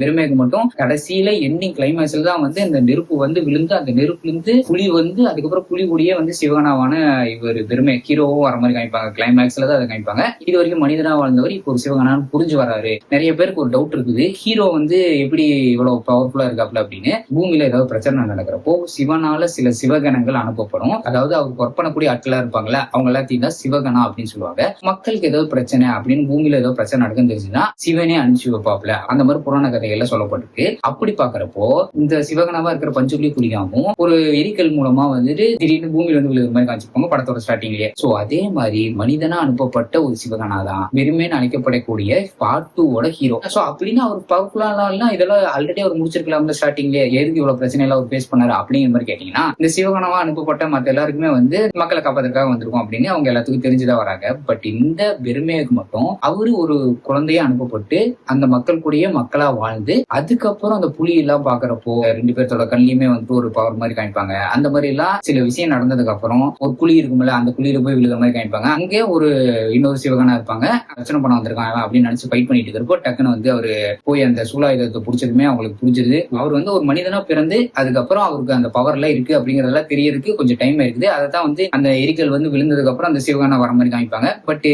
பெருமைக்கு மட்டும் கடைசியில எண்டிங் கிளைமேக்ஸ்ல தான் வந்து இந்த நெருப்பு வந்து விழுந்து, அந்த நெருப்புல இருந்து புலி வந்து அதுக்கப்புறம் புலி கூடயே வந்து சிவகனாவான இவர் பெருமை ஹீரோவும் வர மாதிரி காமிப்பாங்க. கிளைமேக்ஸ்ல தான் அதை காமிப்பாங்க. இது வரைக்கும் மனிதனா வாழ்ந்தவர் இப்போ ஒரு சிவகனான்னு புரிஞ்சு வராரு. நிறைய பேருக்கு ஒரு டவுட் இருக்குது, ஹீரோ வந்து எப்படி இவ்வளவு பவர்ஃபுல்லா இருக்காப்ல அப்படின்னு. பூமியில ஏதாவது பிரச்சனை நடக்கிறப்போ சிவனால சில சிவகணங்கள் அனுப்பப்படும். அதாவது அவருக்கு ஒர்க் பண்ணக்கூடிய ஆட்களா இருப்பாங்கல்ல, அவங்க எல்லாத்தையும் தான் சிவகணா அப்படின்னு சொல்லுவாங்க. மக்களுக்கு ஏதாவது பிரச்சனை அப்படின்னு பூமியில ஏதாவது பிரச்சனை நடக்குன்னு தெரிஞ்சுன்னா சிவனே அனுப்பிச்சு வைப்பாப்ல. அந்த மாதிரி புராண கதைகள்ல சொல்லப்பட்டிருக்கு. அப்படி பாக்குறப்போ இந்த சிவகணாவா இருக்கிற பஞ்சகுலி குடிக்காமும் ஒரு எரிக்கல் மூலமா வந்துட்டு திடீர்னு பூமியில வந்து விழுகிற மாதிரி காமிச்சிருப்பாங்க படத்தோட ஸ்டார்டிங்லயே. சோ அதே மாதிரி மனிதனா அனுப்பப்பட்ட ஒரு சிவகணா தான் பெருமைன்னு அழைக்கப்படக்கூடிய பார்ட் 2 ஹீரோ. சோ அப்படின்னு அவர் பவர்ஃபுல்லா இதெல்லாம் ஆல்ரெடி அவர் முடிச்சிருக்கலாம்ல ஸ்டார்டிங்லயே. எதுக்கு இவ்வளவு பிரச்சனை எல்லாம் அவர் ஃபேஸ் பண்ணாரு அப்படிங்கிற மாதிரி கேட்டீங்கன்னா, இந்த சிவகணாவா அனுப்பப்பட்ட மத்த எல்லாருக்குமே வந்து மக்களை காப்பாத்துறதுக்காக வந்திருக்கும் அப்படின்னு அவங்க எல்லாத்துக்கும் தெரிஞ்சுதான் வராங்க. பட் இந்த பெருமைக்கு மட்டும் அவரு ஒரு குழந்தையா அனுப்பப்பட்டு அந்த மக்கள் கூடயே மக்களா வாழ்ந்து அதுக்கப்புறம் அந்த புலி எல்லாம் பாக்குறப்போ 2 பேர்த்தோட கண்ணியுமே வந்து ஒரு பவர் மாதிரி காமிப்பாங்க. அந்த மாதிரி எல்லாம் சில விஷயம் நடந்ததுக்கு அப்புறம் ஒரு குழி இருக்கும்ல, அந்த குழியில போய் விழுகிற மாதிரி காமிப்பாங்க. அங்கே ஒரு இன்னொரு சிவகனா இருப்பாங்க, ரச்சனை பண்ண வந்திருக்காங்க அப்படின்னு நினைச்சு ஃபைட் பண்ணிட்டு இருக்கிறப்போ டக்குன்னு வந்து அவரு போய் அந்த சூலாயுதத்தை புடிச்சதுமே அவங்களுக்கு புரிஞ்சது. அவர் வந்து ஒரு மனிதனா பிறந்து அதுக்கப்புறம் அவருக்கு அந்த பவர் எல்லாம் இருக்கு அப்படிங்கறதெல்லாம் தெரியறதுக்கு கொஞ்சம் டைம் இருக்குது. அதை தான் வந்து அந்த எரிக்கல் வந்து விழுந்ததுக்கு அப்புறம் அந்த சிவகனா வர மாதிரி காமிப்பாங்க. பட்